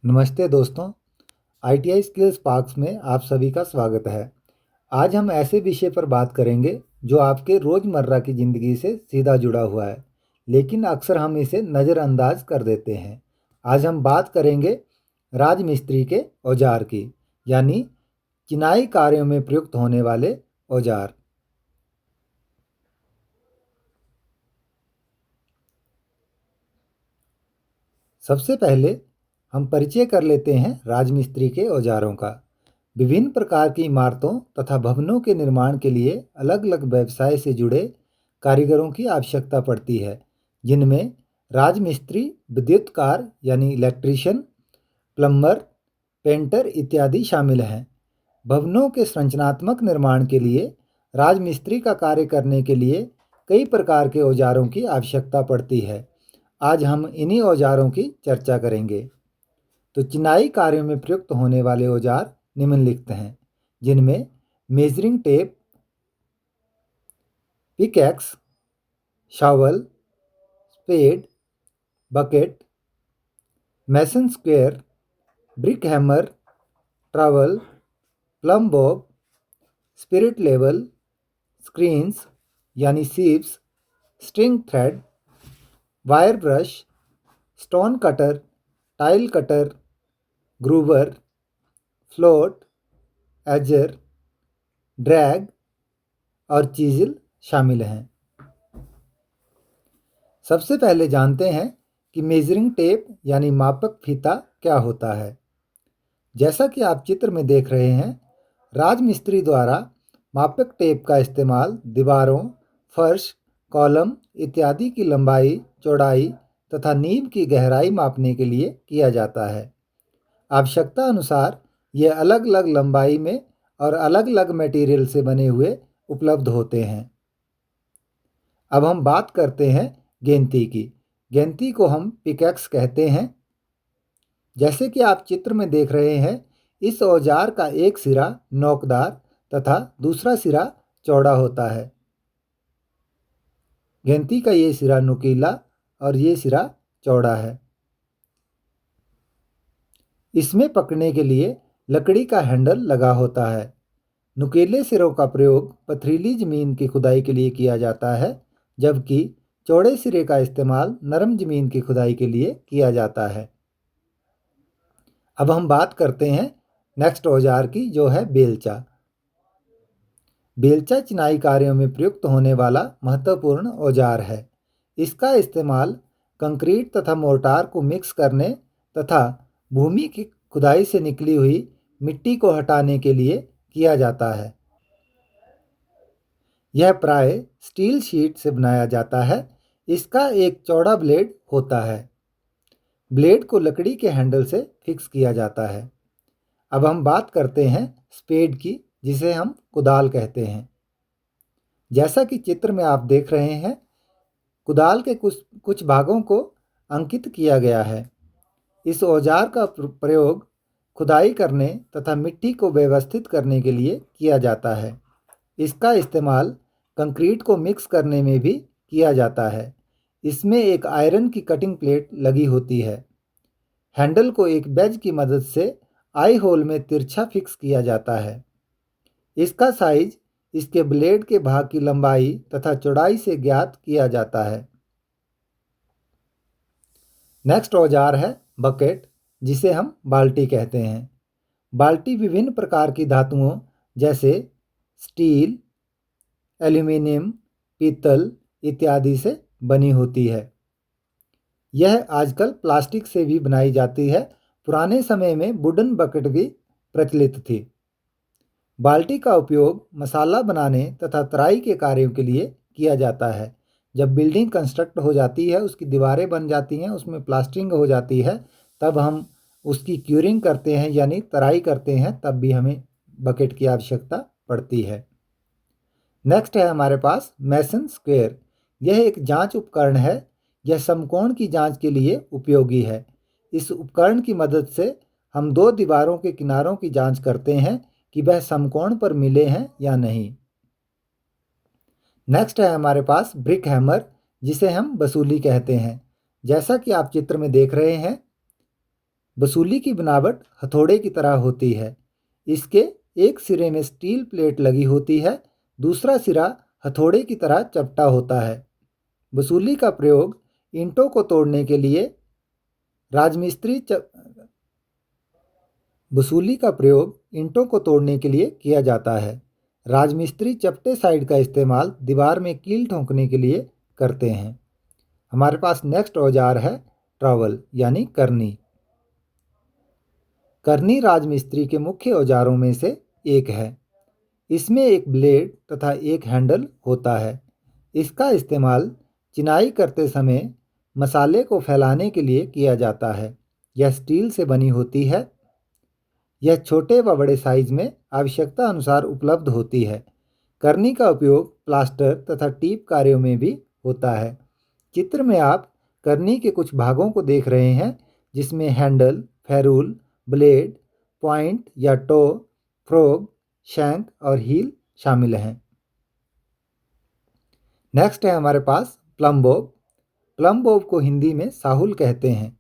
नमस्ते दोस्तों, ITI skills parks में आप सभी का स्वागत है। आज हम ऐसे विषय पर बात करेंगे जो आपके रोज़मर्रा की ज़िंदगी से सीधा जुड़ा हुआ है, लेकिन अक्सर हम इसे नज़रअंदाज कर देते हैं। आज हम बात करेंगे राजमिस्त्री के औजार की, यानी चिनाई कार्यों में प्रयुक्त होने वाले औजार। सबसे पहले हम परिचय कर लेते हैं राजमिस्त्री के औजारों का। विभिन्न प्रकार की इमारतों तथा भवनों के निर्माण के लिए अलग अलग व्यवसाय से जुड़े कारीगरों की आवश्यकता पड़ती है, जिनमें राजमिस्त्री, विद्युतकार यानी इलेक्ट्रीशियन, प्लम्बर, पेंटर इत्यादि शामिल हैं। भवनों के संरचनात्मक निर्माण के लिए राजमिस्त्री का कार्य करने के लिए कई प्रकार के औजारों की आवश्यकता पड़ती है। आज हम इन्हीं औजारों की चर्चा करेंगे। तो चिनाई कार्यों में प्रयुक्त होने वाले औजार निम्नलिखित हैं, जिनमें measuring tape, pickaxe, shovel, spade, bucket, mason square, brick hammer, trowel, plumb bob, spirit level, screens यानी sieves, string thread, wire brush, stone cutter, tile cutter, groover, float, edger, drag और चीजिल शामिल हैं। सबसे पहले जानते हैं कि मेजरिंग टेप यानी मापक फीता क्या होता है। जैसा कि आप चित्र में देख रहे हैं, राजमिस्त्री द्वारा मापक टेप का इस्तेमाल दीवारों, फर्श, कॉलम इत्यादि की लंबाई, चौड़ाई तथा नींव की गहराई मापने के लिए किया जाता है। आवश्यकता अनुसार ये अलग अलग लंबाई में और अलग अलग मटेरियल से बने हुए उपलब्ध होते हैं। अब हम बात करते हैं गेंती की। गेंती को हम पिकैक्स कहते हैं। जैसे कि आप चित्र में देख रहे हैं, इस औजार का एक सिरा नोकदार तथा दूसरा सिरा चौड़ा होता है। गेंती का ये सिरा नुकीला और ये सिरा चौड़ा है। इसमें पकड़ने के लिए लकड़ी का हैंडल लगा होता है। नुकीले सिरों का प्रयोग पथरीली जमीन की खुदाई के लिए किया जाता है, जबकि चौड़े सिरे का इस्तेमाल नरम जमीन की खुदाई के लिए किया जाता है। अब हम बात करते हैं नेक्स्ट औजार की, जो है बेलचा। बेलचा चिनाई कार्यों में प्रयुक्त होने वाला महत्वपूर्ण औजार है। इसका इस्तेमाल कंक्रीट तथा मोर्टार को मिक्स करने तथा भूमि की खुदाई से निकली हुई मिट्टी को हटाने के लिए किया जाता है। यह प्राय स्टील शीट से बनाया जाता है। इसका एक चौड़ा ब्लेड होता है। ब्लेड को लकड़ी के हैंडल से फिक्स किया जाता है। अब हम बात करते हैं स्पेड की, जिसे हम कुदाल कहते हैं। जैसा कि चित्र में आप देख रहे हैं, कुदाल के कुछ कुछ भागों को अंकित किया गया है। इस औजार का प्रयोग खुदाई करने तथा मिट्टी को व्यवस्थित करने के लिए किया जाता है। इसका इस्तेमाल कंक्रीट को मिक्स करने में भी किया जाता है। इसमें एक आयरन की कटिंग प्लेट लगी होती है। हैंडल को एक बेज की मदद से आई होल में तिरछा फिक्स किया जाता है। इसका साइज इसके ब्लेड के भाग की लंबाई तथा चौड़ाई से ज्ञात किया जाता है। नेक्स्ट औजार है बकेट, जिसे हम बाल्टी कहते हैं। बाल्टी विभिन्न प्रकार की धातुओं जैसे स्टील, एल्यूमीनियम, पीतल इत्यादि से बनी होती है। यह आजकल प्लास्टिक से भी बनाई जाती है। पुराने समय में वुडन बकेट भी प्रचलित थी। बाल्टी का उपयोग मसाला बनाने तथा तराई के कार्यों के लिए किया जाता है। जब बिल्डिंग कंस्ट्रक्ट हो जाती है, उसकी दीवारें बन जाती हैं, उसमें प्लास्टरिंग हो जाती है, तब हम उसकी क्यूरिंग करते हैं यानी तराई करते हैं, तब भी हमें बकेट की आवश्यकता पड़ती है। नेक्स्ट है हमारे पास मैसन स्क्वेयर। यह एक जांच उपकरण है। यह समकोण की जांच के लिए उपयोगी है। इस उपकरण की मदद से हम दो दीवारों के किनारों की जांच करते हैं कि वह समकोण पर मिले हैं या नहीं। नेक्स्ट है हमारे पास ब्रिक हैमर, जिसे हम वसूली कहते हैं। जैसा कि आप चित्र में देख रहे हैं, वसूली की बनावट हथौड़े की तरह होती है। इसके एक सिरे में स्टील प्लेट लगी होती है, दूसरा सिरा हथौड़े की तरह चपटा होता है। वसूली का प्रयोग ईंटों को तोड़ने के लिए राजमिस्त्री वसूली का प्रयोग ईंटों को तोड़ने के लिए किया जाता है। राजमिस्त्री चपटे साइड का इस्तेमाल दीवार में कील ठोंकने के लिए करते हैं। हमारे पास नेक्स्ट औजार है ट्रॉवल यानी करनी। करनी राजमिस्त्री के मुख्य औजारों में से एक है। इसमें एक ब्लेड तथा एक हैंडल होता है। इसका इस्तेमाल चिनाई करते समय मसाले को फैलाने के लिए किया जाता है। यह स्टील से बनी होती है। यह छोटे व बड़े साइज में आवश्यकता अनुसार उपलब्ध होती है। करनी का उपयोग प्लास्टर तथा टीप कार्यों में भी होता है। चित्र में आप करनी के कुछ भागों को देख रहे हैं, जिसमें हैंडल, फेरूल, ब्लेड, पॉइंट या टो, फ्रोग, शैंक और हील शामिल हैं। नेक्स्ट है हमारे पास प्लम बॉब। प्लम बॉब को हिंदी में साहुल कहते हैं।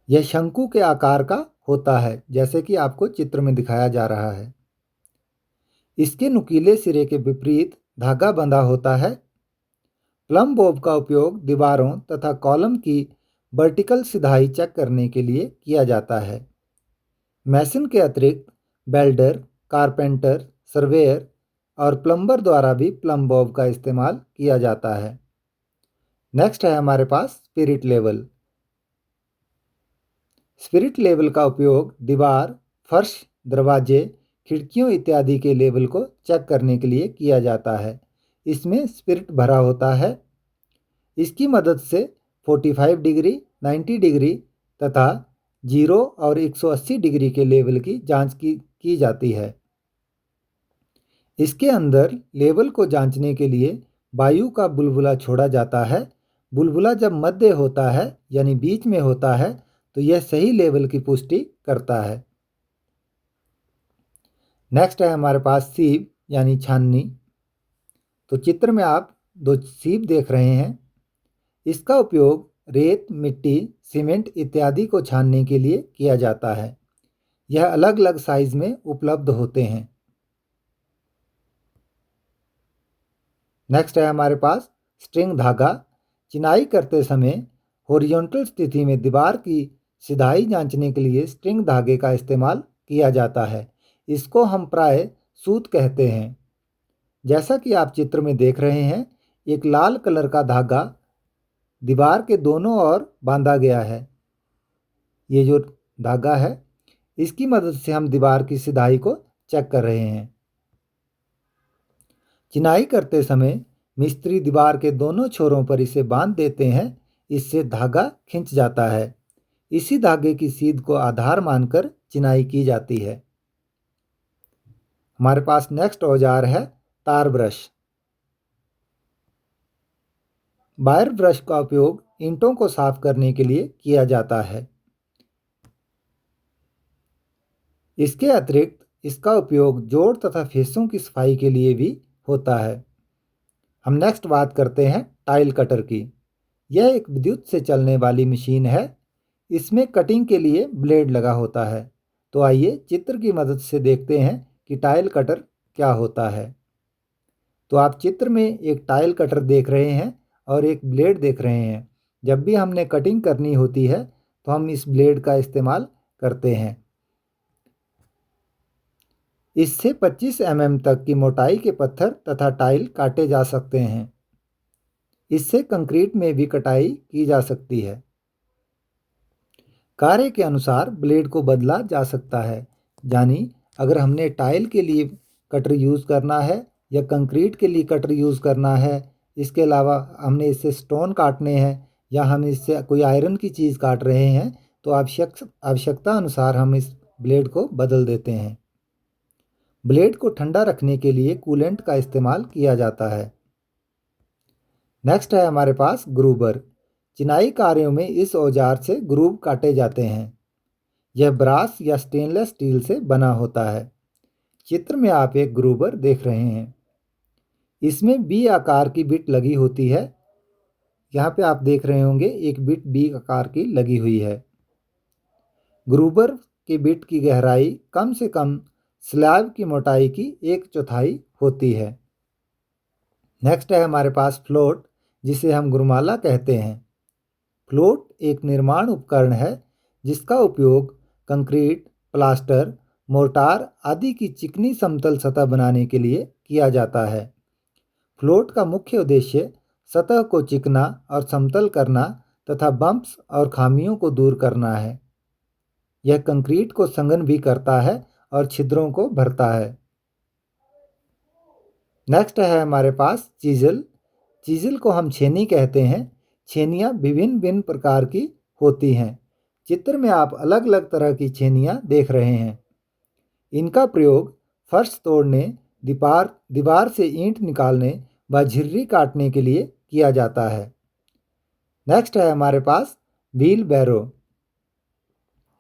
यह शंकु के आकार का होता है, जैसे कि आपको चित्र में दिखाया जा रहा है। इसके नुकीले सिरे के विपरीत धागा बंधा होता है। प्लम बॉब का उपयोग दीवारों तथा कॉलम की वर्टिकल सिधाई चेक करने के लिए किया जाता है। मैसन के अतिरिक्त बेल्डर, कारपेंटर, सर्वेयर और प्लम्बर द्वारा भी प्लम बॉब का इस्तेमाल किया जाता है। नेक्स्ट है हमारे पास स्पिरिट लेवल। स्पिरिट लेवल का उपयोग दीवार, फर्श, दरवाजे, खिड़कियों इत्यादि के लेवल को चेक करने के लिए किया जाता है। इसमें स्पिरिट भरा होता है। इसकी मदद से 45 डिग्री, 90 डिग्री तथा 0 और 180 डिग्री के लेवल की जांच की जाती है। इसके अंदर लेवल को जांचने के लिए वायु का बुलबुला छोड़ा जाता है। बुलबुला जब मध्य होता है यानी बीच में होता है तो यह सही लेवल की पुष्टि करता है। नेक्स्ट है हमारे पास सीब यानी छाननी। तो चित्र में आप दो सीब देख रहे हैं। इसका उपयोग रेत, मिट्टी, सीमेंट इत्यादि को छानने के लिए किया जाता है। यह अलग अलग साइज में उपलब्ध होते हैं। नेक्स्ट है हमारे पास स्ट्रिंग धागा। चिनाई करते समय हॉरिजॉन्टल स्थिति में दीवार की सिधाई जांचने के लिए स्ट्रिंग धागे का इस्तेमाल किया जाता है। इसको हम प्राय सूत कहते हैं। जैसा कि आप चित्र में देख रहे हैं, एक लाल कलर का धागा दीवार के दोनों ओर बांधा गया है। ये जो धागा है, इसकी मदद से हम दीवार की सिधाई को चेक कर रहे हैं। चिनाई करते समय मिस्त्री दीवार के दोनों छोरों पर इसे बांध देते हैं। इससे धागा खिंच जाता है। इसी धागे की सीध को आधार मानकर चिनाई की जाती है। हमारे पास नेक्स्ट औजार है तार ब्रश। वायर ब्रश का उपयोग ईंटों को साफ करने के लिए किया जाता है। इसके अतिरिक्त इसका उपयोग जोड़ तथा फेसों की सफाई के लिए भी होता है। हम नेक्स्ट बात करते हैं टाइल कटर की। यह एक विद्युत से चलने वाली मशीन है। इसमें कटिंग के लिए ब्लेड लगा होता है। तो आइए चित्र की मदद से देखते हैं कि टाइल कटर क्या होता है। तो आप चित्र में एक टाइल कटर देख रहे हैं और एक ब्लेड देख रहे हैं। जब भी हमने कटिंग करनी होती है तो हम इस ब्लेड का इस्तेमाल करते हैं। इससे 25 mm तक की मोटाई के पत्थर तथा टाइल काटे जा सकते हैं। इससे कंक्रीट में भी कटाई की जा सकती है। कार्य के अनुसार ब्लेड को बदला जा सकता है। यानी अगर हमने टाइल के लिए कटर यूज़ करना है या कंक्रीट के लिए कटर यूज़ करना है, इसके अलावा हमने इससे स्टोन काटने हैं या हम इससे कोई आयरन की चीज़ काट रहे हैं, तो आवश्यकता अनुसार हम इस ब्लेड को बदल देते हैं। ब्लेड को ठंडा रखने के लिए कूलेंट का इस्तेमाल किया जाता है। नेक्स्ट है हमारे पास ग्रूबर। चिनाई कार्यों में इस औजार से ग्रूव काटे जाते हैं। यह ब्रास या स्टेनलेस स्टील से बना होता है। चित्र में आप एक ग्रूबर देख रहे हैं। इसमें बी आकार की बिट लगी होती है। यहाँ पे आप देख रहे होंगे एक बिट बी आकार की लगी हुई है। ग्रूबर के बिट की गहराई कम से कम स्लैब की मोटाई की 1/4 होती है। नेक्स्ट है हमारे पास फ्लोट, जिसे हम गुरुमाला कहते हैं। फ्लोट एक निर्माण उपकरण है जिसका उपयोग कंक्रीट, प्लास्टर, मोर्टार आदि की चिकनी समतल सतह बनाने के लिए किया जाता है। फ्लोट का मुख्य उद्देश्य सतह को चिकना और समतल करना तथा बम्प्स और खामियों को दूर करना है। यह कंक्रीट को संघन भी करता है और छिद्रों को भरता है। नेक्स्ट है हमारे पास चीजल। चीजल को हम छेनी कहते हैं। छेनियाँ भिन्न प्रकार की होती हैं। चित्र में आप अलग अलग तरह की छेनियाँ देख रहे हैं। इनका प्रयोग फर्श तोड़ने, दीवार से ईंट निकालने व झिर्री काटने के लिए किया जाता है। नेक्स्ट है हमारे पास व्हील बैरो।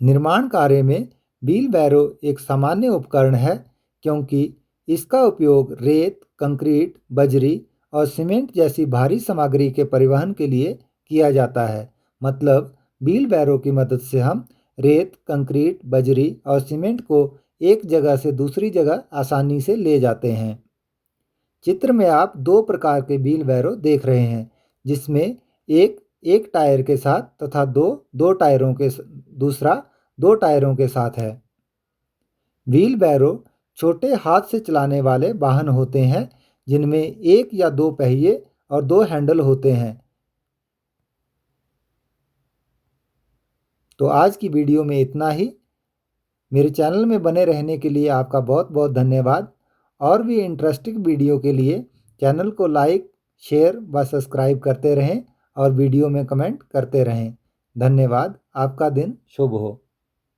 निर्माण कार्य में व्हील बैरो एक सामान्य उपकरण है क्योंकि इसका उपयोग रेत, कंक्रीट, बजरी और सीमेंट जैसी भारी सामग्री के परिवहन के लिए किया जाता है। मतलब व्हील बैरो की मदद से हम रेत, कंक्रीट, बजरी और सीमेंट को एक जगह से दूसरी जगह आसानी से ले जाते हैं। चित्र में आप दो प्रकार के व्हील बैरो देख रहे हैं, जिसमें एक टायर के साथ तथा दूसरा दो टायरों के साथ है। व्हील बैरो छोटे हाथ से चलाने वाले वाहन होते हैं जिनमें एक या दो पहिए और दो हैंडल होते हैं। तो आज की वीडियो में इतना ही। मेरे चैनल में बने रहने के लिए आपका बहुत बहुत धन्यवाद। और भी इंटरेस्टिंग वीडियो के लिए चैनल को लाइक, शेयर व सब्सक्राइब करते रहें और वीडियो में कमेंट करते रहें। धन्यवाद। आपका दिन शुभ हो।